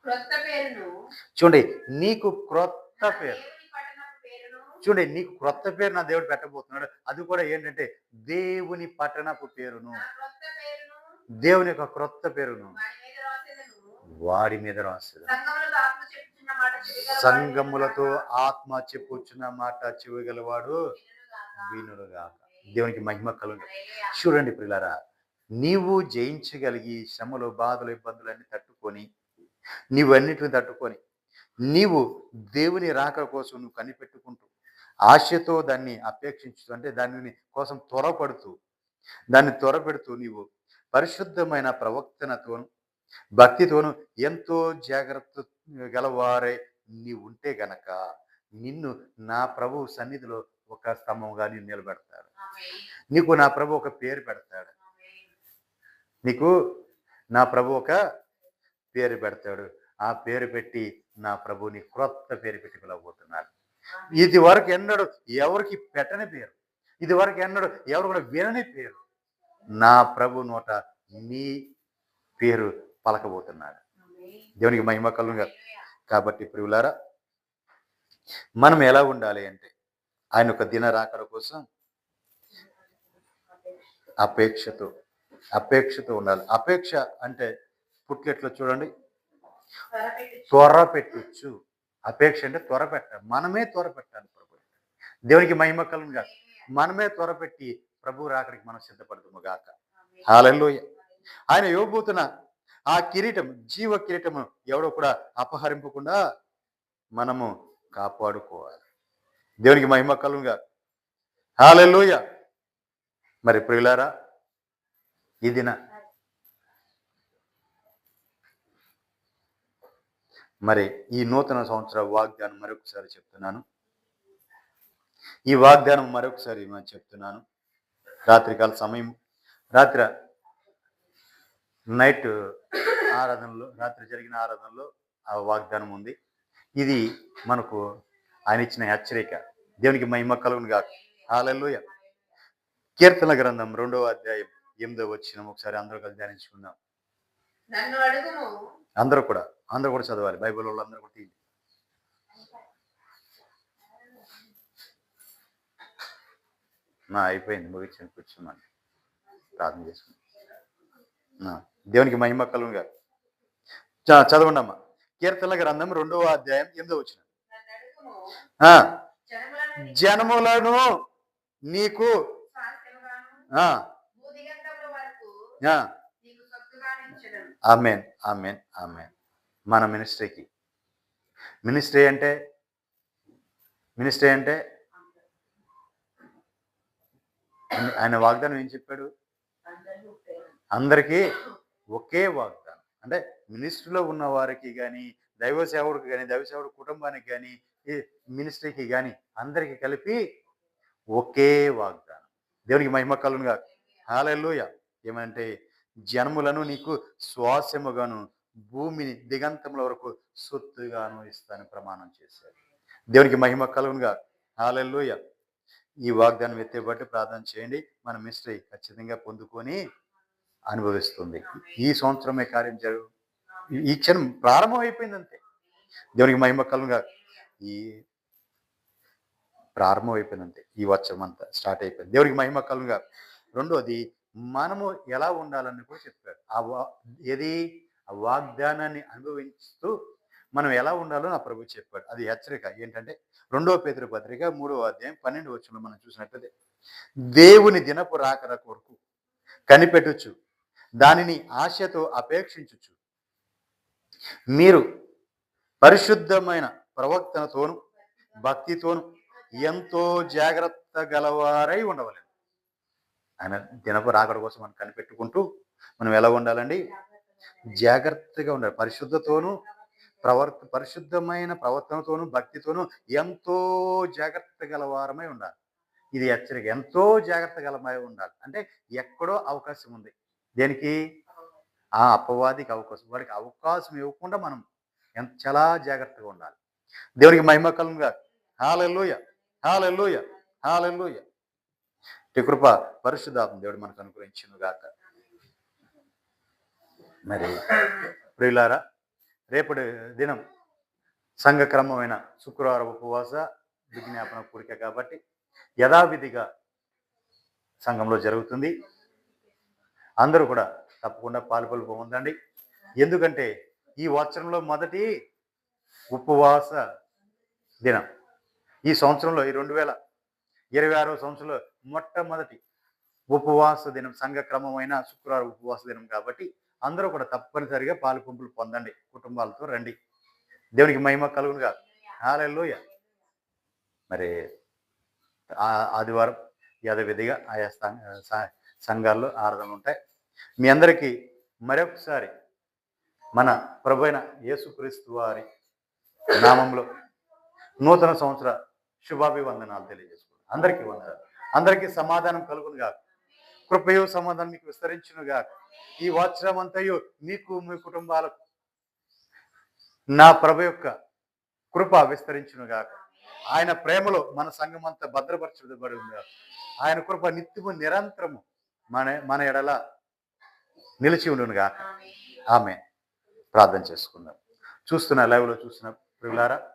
క్రొత్త పేరును చూడండి, నీకు క్రొత్త నా పేరు. దేవుని పట్టణపు పేరును చూడండి, నీకు క్రొత్త పేరు నా దేవుడు పెట్టబోతున్నాడు. అది కూడా ఏంటంటే దేవుని పట్టణపు పేరును, నా క్రొత్త పేరును దేవుని యొక్క క్రొత్త పేరును వాడి మీద రాసేదను. వాడి మీద రాసేది. సంగములతో ఆత్మ చెప్పుచున్న మాట చెవిగలవాడు సంఘములతో ఆత్మ చెప్పుచున్న మాట చెవిగలవాడు వినుగాక. వినుడుగాక. దేవునికి మహిమ కలుగు. హల్లెలూయా. చూడండి ప్రియులారా, నీవు జయించగలిగి శ్రమలు, బాధలు, ఇబ్బందులన్నీ తట్టుకొని, నీవన్నిటిని తట్టుకొని, నీవు దేవుని రాక కోసం నువ్వు కనిపెట్టుకుంటూ, ఆశతో దాన్ని అపేక్షించుతూ, అంటే దానిని కోసం దాన్ని త్వరపెడుతూ నీవు పరిశుద్ధమైన ప్రవర్తనతోను, భక్తితోను ఎంతో జాగ్రత్త గలవారే నీవు ఉంటే గనక నిన్ను నా ప్రభు సన్నిధిలో ఒక స్తంభంగా నిన్ను నిలబెడతాడు. ఆమేన్. నీకు నా ప్రభు ఒక పేరు పెడతాడు. ఆమేన్. నీకు నా ప్రభు ఒక పేరు పెడతాడు. ఆ పేరు పెట్టి నా ప్రభుని క్రొత్త పేరు పెట్టి పిలవబోతున్నాడు. ఇది వరకు ఎన్నడూ ఎవరికి పెట్టని పేరు, ఇది వరకు ఎన్నడూ ఎవరు కూడా వినని పేరు నా ప్రభు నోట నీ పేరు పలకబోతున్నాడు. ఆమేన్. దేవునికి మహిమ కలుగుగా. హల్లెలూయా. కాబట్టి ప్రియులారా, మనం ఎలా ఉండాలి అంటే ఆయన ఒక దిన రాకడ కోసం అపేక్షతో ఉండాలి. అపేక్ష అంటే పుట్లెట్లో చూడండి, త్వరపెట్టుచు. త్వర పెట్టొచ్చు. అపేక్ష అంటే త్వర పెట్టాలి. మనమే త్వర పెట్టాలి ప్రభు. దేవునికి మహిమ కలుగుగా. మనమే త్వర పెట్టి ప్రభు రాకడికి మనం సిద్ధపడతాము గాక. ఆమేన్. హల్లెలూయా. ఆయన ఇవ్వబోతున్న ఆ కిరీటం, జీవ కిరీటము ఎవడో కూడా అపహరింపకుండా మనము కాపాడుకోవాలి. దేవునికి మహిమ కలుగుగా. హల్లెలూయా. మరి ప్రియులారా, ఈ దిన మరి ఈ నూతన సంవత్సర వాగ్దానం మరొకసారి చెప్తున్నాను. ఈ వాగ్దానం మరొకసారి చెప్తున్నాను. రాత్రికాల సమయం, నైట్ ఆరాధనలో, రాత్రి జరిగిన ఆరాధనలో ఆ వాగ్దానం ఉంది. ఇది మనకు ఆయన ఇచ్చిన హెచ్చరిక. దేవునికి మహిమ కలుగును గాక. హల్లెలూయా. కీర్తన గ్రంథం 2వ అధ్యాయం 8వ వచనం ఒకసారి అందరూ కలిసి ధ్యానించుకుందాం. నన్ను అడుగుము. అందరూ కూడా చదవాలి. బైబిల్ వాళ్ళు అందరూ కూడా తీయండి. అయిపోయింది, ముగించాను. కూర్చున్నాను, ప్రార్థన చేసుకున్నాను. దేవునికి మహిమ కలుగును గాక. చదవండి అమ్మా. కీర్తన గ్రంథం 2వ అధ్యాయం 8వ వచనం. నన్ను అడుగుము. జనములను జనములను నీకు స్వాస్థ్యముగాను భూదిగంతముల వరకు నీకు సొత్తుగాను ఇచ్చెదను. ఆమేన్, ఆమేన్, ఆమేన్. మన మినిస్ట్రీ అంటే ఆయన వాగ్దానం ఏం చెప్పాడు? అందరికీ ఒకే వాగ్దానం. అంటే మినిస్ట్రీలో ఉన్న వారికి కానీ, దైవ సేవకుడికి కానీ, దైవ సేవకుడి కుటుంబానికి కానీ, ఈ మినిస్ట్రీకి కానీ అందరికీ కలిపి ఒకే వాగ్దానం. దేవునికి మహిమ కలుగును గాక. హల్లెలూయా. ఏమంటే జనములను నీకు స్వాస్యముగాను, భూమిని దిగంతముల వరకు సొత్తుగాను ఇస్తానని ప్రమాణం చేశారు. దేవునికి మహిమ కలుగును గాక. హల్లెలూయా. ఈ వాగ్దానం ఎత్తేబట్టి ప్రార్థన చేయండి. మన మినిస్ట్రీ ఖచ్చితంగా పొందుకొని అనుభవిస్తుంది. ఈ సంవత్సరమే కార్యం ఈ క్షణం ప్రారంభం అయిపోయింది అంతే. దేవునికి మహిమ కలుగును గాక. ఈ ప్రారంభం అయిపోయింది అంతే. ఈ వచ్చరం అంతా స్టార్ట్ అయిపోయింది. దేవునికి మహిమ కలుగును గాక. రెండోది, మనము ఎలా ఉండాలని కూడా చెప్పారు. ఆ వాగ్దానాన్ని అనుభవిస్తూ మనం ఎలా ఉండాలో నా ప్రభు చెప్పాడు. అది హెచ్చరిక. ఏంటంటే 2వ పేతురు పత్రిక 3వ అధ్యాయం 12వ వచనంలో మనం చూసినట్లయితే, దేవుని దినపు రాకడ కొరకు కనిపెట్టుచు, దానిని ఆశతో అపేక్షించుచు, మీరు పరిశుద్ధమైన ప్రవర్తనతోను భక్తితోను ఎంతో జాగ్రత్త గలవారై ఉండవలెను. ఆయన దినపు రాకడ కోసం మనం కనిపెట్టుకుంటూ మనం ఎలా ఉండాలండి? జాగ్రత్తగా ఉండాలి. పరిశుద్ధమైన ప్రవర్తనతోను భక్తితోను ఎంతో జాగ్రత్త గలవారమై ఉండాలి. ఇది హెచ్చరిక. ఎంతో జాగ్రత్త గలమై ఉండాలి అంటే ఎక్కడో అవకాశం ఉంది. దేనికి? ఆ అపవాదికి అవకాశం. వాడికి అవకాశం ఇవ్వకుండా మనం చాలా జాగ్రత్తగా ఉండాలి. దేవునికి మహిమ కలుగును గాక. హల్లెలూయా, హల్లెలూయా, హల్లెలూయా. కృప పరిశుద్ధాత్మ దేవుడు మనకు అనుగ్రహించును గాక. మరి ప్రియులారా, రేపటి దినం సంఘక్రమమైన శుక్రవారం ఉపవాస విజ్ఞాపన కూడిక కాబట్టి యథావిధిగా సంఘంలో జరుగుతుంది. అందరూ కూడా తప్పకుండా పాలుపలుపు పొందండి. ఎందుకంటే ఈ వచనంలో మొదటి ఉపవాస దినం ఈ సంవత్సరంలో, ఈ 2026 సంవత్సరంలో మొట్టమొదటి ఉపవాస దినం, సంఘక్రమమైన శుక్రవారం ఉపవాస దినం కాబట్టి అందరూ కూడా తప్పనిసరిగా పాలుపంపులు పొందండి. కుటుంబాలతో రండి. దేవునికి మహిమ కలుగునుగా. హల్లెలూయా. మరి ఆదివారం యథావిధిగా ఆయా సంఘాల్లో ఆరాధనలు ఉంటాయి. మీ అందరికీ మరొకసారి మన ప్రభువైన యేసుక్రీస్తు వారి నామంలో నూతన సంవత్సర శుభాభివందనాలు తెలియజేసుకుంటాం. అందరికీ వందనాలు. అందరికీ సమాధానం కలుగునుగా. కృపయు సమాధానం మీకు విస్తరించునుగా. ఈ వాత్సరం అంతయు మీకు మీ కుటుంబాలకు నా ప్రభు యొక్క కృప విస్తరించునుగా. ఆయన ప్రేమలో మన సంఘం అంతా భద్రపరచబడి ఉందా. ఆయన కృప నిత్యము నిరంతరము మన ఎడల నిలిచి ఉండునుగా. ఆమె ప్రార్థన చేసుకుందాం. చూస్తున్న లైవ్లో చూస్తున్న ప్రియులారా,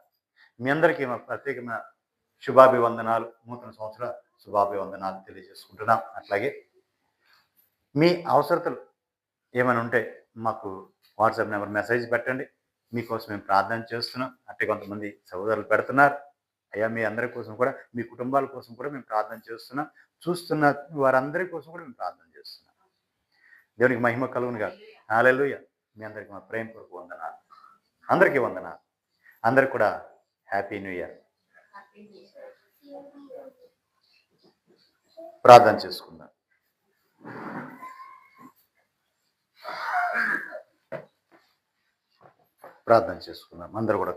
మీ అందరికీ మా ప్రత్యేకమైన శుభాభివందనాలు, నూతన సంవత్సర శుభాభివందనాలు తెలియజేసుకుంటున్నాం. అట్లాగే మీ అవసరతలు ఏమైనా ఉంటే మాకు వాట్సాప్ నెంబర్ మెసేజ్ పెట్టండి. మీకోసం మేము ప్రార్థన చేస్తున్నాం. అట్టే కొంతమంది సహోదరులు పెడుతున్నారు. అయ్యా, మీ అందరి కోసం కూడా, మీ కుటుంబాల కోసం కూడా మేము ప్రార్థన చేస్తున్నాం. చూస్తున్న వారందరి కోసం కూడా మేము ప్రార్థన చేస్తున్నాం. దేవునికి మహిమ కలుగునుగా. హల్లెలూయా. మీ అందరికీ మా ప్రేమపూర్వక వందనాలు. అందరికీ వందనాలు. అందరికి కూడా హ్యాపీ న్యూ ఇయర్. ప్రార్థన చేసుకుందాం. ప్రార్థన చేసుకుందాం. అందరూ కూడా